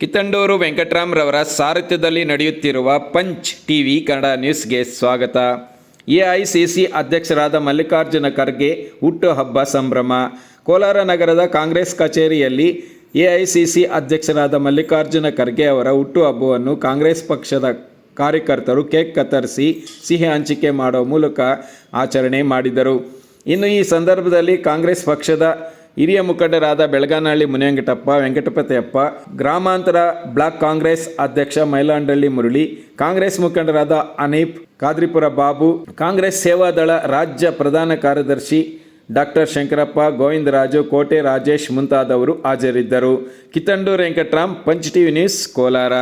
ಕಿತ್ತಂಡೂರು ವೆಂಕಟರಾಮ್ರವರ ಸಾರಥ್ಯದಲ್ಲಿ ನಡೆಯುತ್ತಿರುವ punch TV Kannada ನ್ಯೂಸ್ಗೆ ಸ್ವಾಗತ. ಎಐಸಿಸಿ ಅಧ್ಯಕ್ಷರಾದ ಮಲ್ಲಿಕಾರ್ಜುನ ಖರ್ಗೆ ಹುಟ್ಟುಹಬ್ಬ ಸಂಭ್ರಮ. ಕೋಲಾರ ನಗರದ ಕಾಂಗ್ರೆಸ್ ಕಚೇರಿಯಲ್ಲಿ ಎಐಸಿಸಿ ಅಧ್ಯಕ್ಷರಾದ ಮಲ್ಲಿಕಾರ್ಜುನ ಖರ್ಗೆ ಅವರ ಹುಟ್ಟುಹಬ್ಬವನ್ನು ಕಾಂಗ್ರೆಸ್ ಪಕ್ಷದ ಕಾರ್ಯಕರ್ತರು ಕೇಕ್ ಕತ್ತರಿಸಿ ಸಿಹಿ ಹಂಚಿಕೆ ಮಾಡುವ ಮೂಲಕ ಆಚರಣೆ ಮಾಡಿದರು. ಇನ್ನು ಈ ಸಂದರ್ಭದಲ್ಲಿ ಕಾಂಗ್ರೆಸ್ ಪಕ್ಷದ ಹಿರಿಯ ಮುಖಂಡರಾದ ಬೆಳಗಾನಹಳ್ಳಿ ಮುನಿವೆಂಕಟಪ್ಪ, ವೆಂಕಟಪತಿಯಪ್ಪ, ಗ್ರಾಮಾಂತರ ಬ್ಲಾಕ್ ಕಾಂಗ್ರೆಸ್ ಅಧ್ಯಕ್ಷ ಮೈಲಾಂಡಹಳ್ಳಿ ಮುರಳಿ, ಕಾಂಗ್ರೆಸ್ ಮುಖಂಡರಾದ ಅನೀಫ್, ಕಾದ್ರಿಪುರ ಬಾಬು, ಕಾಂಗ್ರೆಸ್ ಸೇವಾದಳ ರಾಜ್ಯ ಪ್ರಧಾನ ಕಾರ್ಯದರ್ಶಿ ಡಾಕ್ಟರ್ ಶಂಕರಪ್ಪ, ಗೋವಿಂದರಾಜು, ಕೋಟೆ ರಾಜೇಶ್ ಮುಂತಾದವರು ಹಾಜರಿದ್ದರು. Kittanduru Venkatram, punch TV news, Kolar.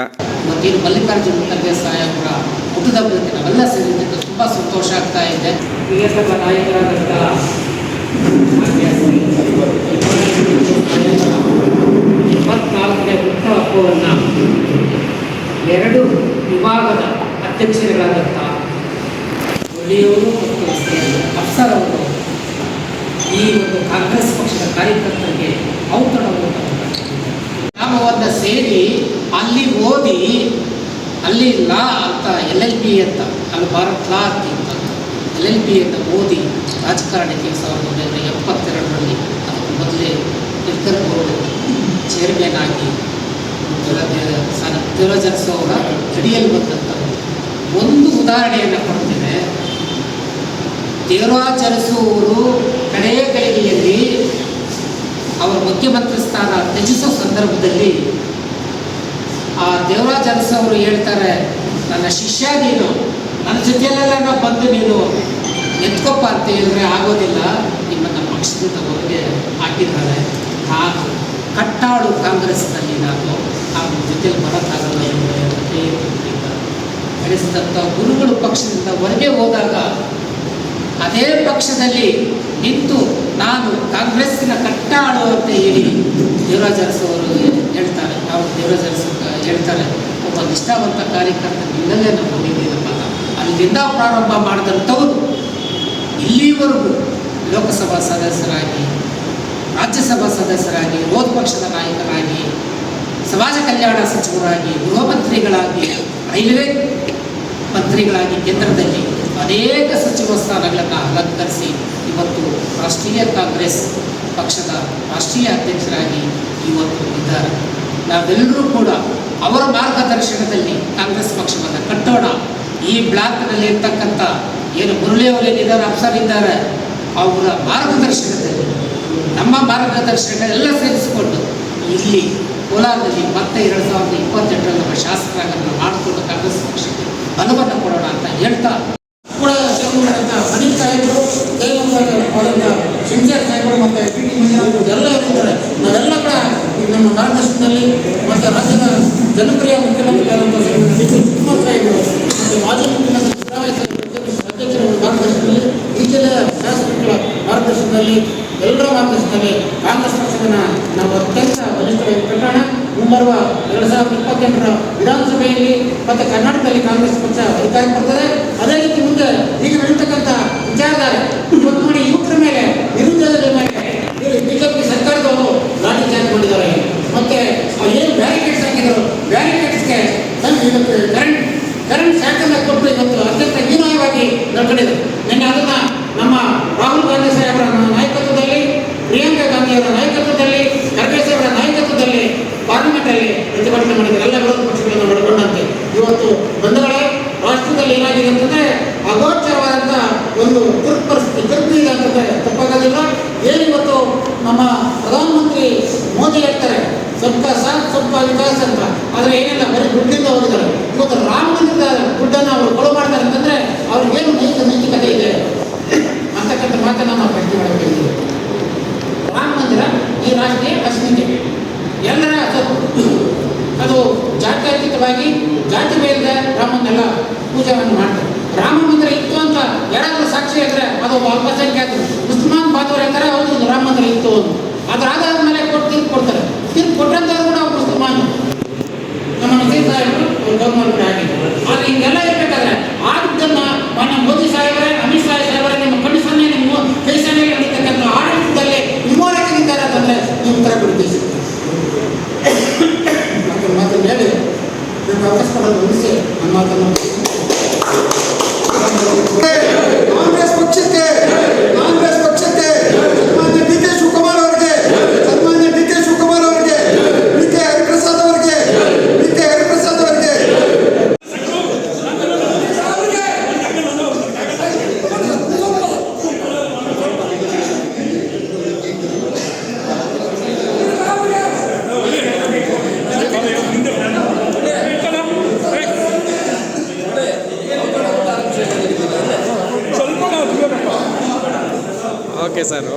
ಮತ್ತೇನು ಮಲ್ಲಿಕಾರ್ಜುನ ಖರ್ಗೆ ಸಾಹೇಬರ ಹುಟ್ಟುಹಬ್ಬಕ್ಕೆ ನಾವೆಲ್ಲ ಸೇರಿದ್ದಕ್ಕೆ ತುಂಬ ಸಂತೋಷ ಆಗ್ತಾ ಇದೆ. ಪ್ರಿಯತಮ ನಾಯಕರಾದಂಥ 24ನೇ ಹುಟ್ಟುಹಬ್ಬವನ್ನು ಎರಡು ವಿಭಾಗದ ಅಧ್ಯಕ್ಷರುಗಳಾದಂಥ ಒಳ್ಳೆಯವರು ಮತ್ತು ಅಫ್ಸರ್ ಅವರು ಈ ಒಂದು ಕಾಂಗ್ರೆಸ್ ಪಕ್ಷದ ಕಾರ್ಯಕರ್ತರಿಗೆ ಔತಣವನ್ನು ಗ್ರಾಮವನ್ನು ಸೇರಿ ಅಲ್ಲಿ ಓದಿ ಅಲ್ಲಿ ಲಾ ಅಂತ LLB ಅಂತ ಅಲ್ಲಿ ಭಾರತ್ ಲಾ ಅಂತ LLB ಅಂತ ಓದಿ ರಾಜಕಾರಣಕ್ಕೆ 1972ರಲ್ಲಿ ಅದಕ್ಕೆ ಮೊದಲೇ ನಿರ್ಧರ್ ಬೋರ್ಡ್ ಚೇರ್ಮನ್ ಆಗಿ ದೇವರಾಜ್ ಅವರ ಅಡಿಯಲ್ಲಿ ಬಂದಂಥ ಒಂದು ಉದಾಹರಣೆಯನ್ನು ಕೊಡ್ತೇನೆ. ದೇವರಾಜ್ ಅವರು ಕಡೇ ಗಳಿಗೆಯಲ್ಲಿ ಅವರ ಮುಖ್ಯಮಂತ್ರಿ ಸ್ಥಾನ ತ್ಯಜಿಸೋ ಸಂದರ್ಭದಲ್ಲಿ ಆ ದೇವರಾಜ್ ಅರಸು ಅವರು ಹೇಳ್ತಾರೆ, ನನ್ನ ಶಿಷ್ಯ ನೀನು, ನನ್ನ ಜೊತೆಯಲ್ಲೆಲ್ಲ ಬಂದು ನೀನು ಎತ್ಕೊಪ್ಪ ಅಂತ ಹೇಳಿದ್ರೆ ಆಗೋದಿಲ್ಲ, ನಿಮ್ಮನ್ನು ಪಕ್ಷದಿಂದ ಹೊರಗೆ ಹಾಕಿದ್ದಾರೆ, ನಾನು ಕಟ್ಟಾಳು ಕಾಂಗ್ರೆಸ್ನಲ್ಲಿ ನಾನು ಆ ಜೊತೆಯಲ್ಲಿ ಬರೋಕ್ಕಾಗಲ್ಲ ಎಂದು ನಡೆಸಿದಂಥ ಗುರುಗಳು ಪಕ್ಷದಿಂದ ಹೊರಗೆ ಹೋದಾಗ ಅದೇ ಪಕ್ಷದಲ್ಲಿ ನಿಂತು ನಾನು ಕಾಂಗ್ರೆಸ್ಸಿನ ಕಟ್ಟಾಳು ಅಂತ ಹೇಳಿ ದೇವರಾಜ್ ಅರಸು ಅವರು ಹೇಳ್ತಾರೆ. ಅವರು ದೇವರಾಜ್ ಅರಸು ಹೇಳ್ತಾರೆ, ಒಬ್ಬ ನಿಷ್ಠಾವಂತ ಕಾರ್ಯಕರ್ತನಿಂದಲೇ ನಾವು ಹೋಗಿದ್ದೀನಪ್ಪ. ಅಲ್ಲಿಂದ ಪ್ರಾರಂಭ ಮಾಡಿದಂಥವರು ಇಲ್ಲಿವರೆಗೂ ಲೋಕಸಭಾ ಸದಸ್ಯರಾಗಿ, ರಾಜ್ಯಸಭಾ ಸದಸ್ಯರಾಗಿ, ವಿರೋಧ ಪಕ್ಷದ ನಾಯಕರಾಗಿ, ಸಮಾಜ ಕಲ್ಯಾಣ ಸಚಿವರಾಗಿ, ಗೃಹ ಮಂತ್ರಿಗಳಾಗಿ, ರೈಲ್ವೆ ಮಂತ್ರಿಗಳಾಗಿ ಕೇಂದ್ರದಲ್ಲಿ ಅನೇಕ ಸಚಿವ ಸ್ಥಾನಗಳನ್ನು ಅಲಂಕರಿಸಿ ಇವತ್ತು ರಾಷ್ಟ್ರೀಯ ಕಾಂಗ್ರೆಸ್ ಪಕ್ಷದ ರಾಷ್ಟ್ರೀಯ ಅಧ್ಯಕ್ಷರಾಗಿ ಇವತ್ತು ಇದ್ದಾರೆ. ನಾವೆಲ್ಲರೂ ಕೂಡ ಅವರ ಮಾರ್ಗದರ್ಶನದಲ್ಲಿ ಕಾಂಗ್ರೆಸ್ ಪಕ್ಷವನ್ನು ಕಟ್ಟೋಣ. ಈ ಬ್ಲಾಕ್ನಲ್ಲಿ ಇರ್ತಕ್ಕಂಥ ಏನು ಮುರಳಿಯವರೇನಿದ್ದಾರೆ, ಅಫ್ಸರ್ ಇದ್ದಾರೆ, ಅವರ ಮಾರ್ಗದರ್ಶನದಲ್ಲಿ ನಮ್ಮ ಮಾರ್ಗದರ್ಶನಗಳೆಲ್ಲ ಸೇರಿಸಿಕೊಂಡು ಇಲ್ಲಿ ಕೋಲಾರದಲ್ಲಿ ಮತ್ತೆ 2028ರಲ್ಲಿ ನಮ್ಮ ಶಾಸಕರಾಗನ್ನು ಮಾಡಿಕೊಂಡು ಕಾಂಗ್ರೆಸ್ ಪಕ್ಷಕ್ಕೆ ಬಲವನ್ನು ಕೊಡೋಣ ಅಂತ ಹೇಳ್ತಾ ಕೂಡ ಅನಿಲ್ ಸಾಹೇಬರು, ಸಿಂಚರ್ ಸಾಹೇಬರು ಮತ್ತು ಎಲ್ಲ ಇದ್ದಾರೆ. ನಾವೆಲ್ಲ ಕೂಡ ನಮ್ಮ ಮಾರ್ಗದರ್ಶನದಲ್ಲಿ ಮತ್ತು ರಾಜ್ಯದ ಜನಪ್ರಿಯ ಮುಖ್ಯಮಂತ್ರಿಗಳಾದಂಥ ಕುಮಾರ್ ಸಾಹೇಬರು ಮತ್ತು ಮಾಜಿ ಮುಖ್ಯಮಂತ್ರಿ ಸಿದ್ದರಾಮಯ್ಯ ಅಧ್ಯಕ್ಷರ ಮಾರ್ಗದರ್ಶನದಲ್ಲಿ, ಈ ಜಿಲ್ಲೆಯ ಶಾಸಕರ ಮಾರ್ಗದರ್ಶನದಲ್ಲಿ, ಎಲ್ಲರ ಮಾರ್ಗದರ್ಶನದಲ್ಲಿ ಕಾಂಗ್ರೆಸ್ ಪಕ್ಷವನ್ನು ನಾವು ಅತ್ಯಂತ ಬಲಿಷ್ಠವಾಗಿ ಕಟ್ಟೋಣ. ಮುಂಬರುವ 2028ರ ವಿಧಾನಸಭೆಯಲ್ಲಿ ಮತ್ತು ಕರ್ನಾಟಕದಲ್ಲಿ ಕಾಂಗ್ರೆಸ್ ಪಕ್ಷ ಅಧಿಕಾರಕ್ಕೆ ಬರ್ತದೆ. ಅದೇ ರೀತಿ ಮುಂದೆ ಈಗ ನಡೀತಕ್ಕಂಥ ವಿಚಾರಧಾರೆ ಇವತ್ತು ನೋಡಿ ಯುವಕರ ಮೇಲೆ, ನಿರುದ್ಯೋಗದ ಮೇಲೆ ಬಿಜೆಪಿ ಸರ್ಕಾರದವರು ಲಾಠಿ ಚಾರ್ಜ್ ಮಾಡಿದ್ದಾರೆ. ಮತ್ತೆ ಏನು ಬ್ಯಾರಿಕೇಡ್ಸ್ ಹಾಕಿದರು, ಬ್ಯಾರಿಕೇಡ್ಸ್ಗೆ ಇವತ್ತು ಕರೆಂಟ್ ಶಾಖನ್ನು ಕೊಟ್ಟು ಇವತ್ತು ಅತ್ಯಂತ ಹೀನಾಯವಾಗಿ ನಡ್ಕೊಂಡಿದ್ದಾರೆ. ನಿನ್ನೆ ಅದನ್ನು ನಮ್ಮ ರಾಹುಲ್ ಗಾಂಧಿ ಸಾಹೇಬರ ನಾಯಕತ್ವದಲ್ಲಿ, ಪ್ರಿಯಾಂಕಾ ಗಾಂಧಿಯವರ ನಾಯಕತ್ವದಲ್ಲಿ, ಖರ್ಗೆ ಸಾಹೇಬರ ನಾಯಕತ್ವದಲ್ಲಿ ಪಾರ್ಲಿಮೆಂಟಲ್ಲಿ ಪ್ರತಿಭಟನೆ ಮಾಡಿದ್ದಾರೆ. ಎಲ್ಲ ವಿರೋಧ ಪಕ್ಷಗಳನ್ನು ಒಳಗೊಂಡಂತೆ ಇವತ್ತು ಬಂಧುಗಳೇ, ರಾಷ್ಟ್ರದಲ್ಲಿ ಏನಾಗಿದೆ ಅಂತಂದರೆ ಅಗೋಚರವಾದಂಥ ಒಂದು ಪರಿಸ್ಥಿತಿ, ಇದೆ ಅಂತಂದರೆ ತಪ್ಪಾಗೋದಿಲ್ಲ. ಏನಿವತ್ತು ನಮ್ಮ ಪ್ರಧಾನಮಂತ್ರಿ ಮೋದಿ ಹೇಳ್ತಾರೆ ಸಬ್ಕಾ ಸಾಥ್ ಸಬ್ಕಾ ವಿಕಾಸ್ ಅಂತ, ಆದರೆ ಏನಿಲ್ಲ, ಬರೀ ದುಡ್ಡಿಂದ ಹೋಗಿದ್ದಾರೆ. ಇವತ್ತು ರಾಮ ಮಂದಿರದ ದುಡ್ಡನ್ನು ಅವರು ಕೊಡು ಮಾಡ್ತಾರೆ ಅಂತಂದರೆ ಅವ್ರಿಗೇನು ನೈತಿಕತೆ ಇದೆ ಅಂತಕ್ಕಂಥ ಮಾತನ್ನು ನಾವು ಪ್ರಶ್ನೆ ಮಾಡಬೇಕಿದೆ. ರಾಮ ಮಂದಿರ ಈ ರಾಷ್ಟ್ರೀಯ ಅಸ್ಮಿತೆ ಎಲ್ಲರ ಅದು ಜಾತ್ಯತೀತವಾಗಿ ಜಾತಿ ಬೇರೆ ರಾಮನ್ನೆಲ್ಲ ಪೂಜೆಯನ್ನು ಮಾಡ್ತಾರೆ. ರಾಮ ಮಂದಿರ ಇತ್ತು ಅಂತ ಯಾರಾದರೂ ಸಾಕ್ಷಿ ಇದ್ದರೆ ಅದು ಅಲ್ಪಸಂಖ್ಯಾತರು ಮುಸ್ಲ್ಮಾನ್ ಬಾಂಧವರು ಹೇಳ್ತಾರೆ ಹೌದು ರಾಮ ಮಂದಿರ ಇತ್ತು ಅಂತ. ಅದ್ರ ಆಧಾರದ ಮೇಲೆ ತೀರ್ಪು ಕೊಡ್ತಾರೆ. ತೀರ್ಪು ಕೊಟ್ಟಂಥವ್ರು ಕೂಡ ಅವ್ರು ಮುಸ್ಲ್ಮಾನ್, ನಮ್ಮ ನಸೀರ್ ಸಾಹೇಬರು ಅವ್ರು ಗೌರ್ಮೆಂಟ್ ಆಗಿದ್ದಾರೆ. ಆದರೆ ಹಿಂಗೆಲ್ಲ ಇರಬೇಕಾದ್ರೆ ಆ ದುಡ್ಡನ್ನು ಮಾನ್ಯ ಮೋದಿ ಸಾಹೇಬರೇ, ಅಮಿತ್ ಶಾ ಸಾಹೇಬರೇ ನಿಮ್ಮ ಕಣ್ಣು ಸನ್ನೆ, ನಿಮ್ಮ ಕೈ ಸನ್ನೆ ನಡೀತಕ್ಕಂಥ ಆಡಳಿತದಲ್ಲಿ ಇನ್ವಾಲ್ವ್ ಆಗಿದ್ದಾರೆ ಅಂತಂದರೆ ನೀವು ಉತ್ತರ ಕೊಡ್ತೀವಿ. ಮಾತು ನನಗೆ ಅವಕಾಶ ಕೊಡಲು ಹೊಂದಿಸಿ ನನ್ನ ಮಾತನ್ನು ಕಾಂಗ್ರೆಸ್ ಪಕ್ಷಕ್ಕೆ ಸನ್ಮಾನ್ಯ ಡಿ ಕೆ ಶಿವಕುಮಾರ್ ಅವರಿಗೆ, ಡಿ ಕೆ ಹರಿಪ್ರಸಾದ್ ಅವರಿಗೆ ಓಕೆ ಸರ್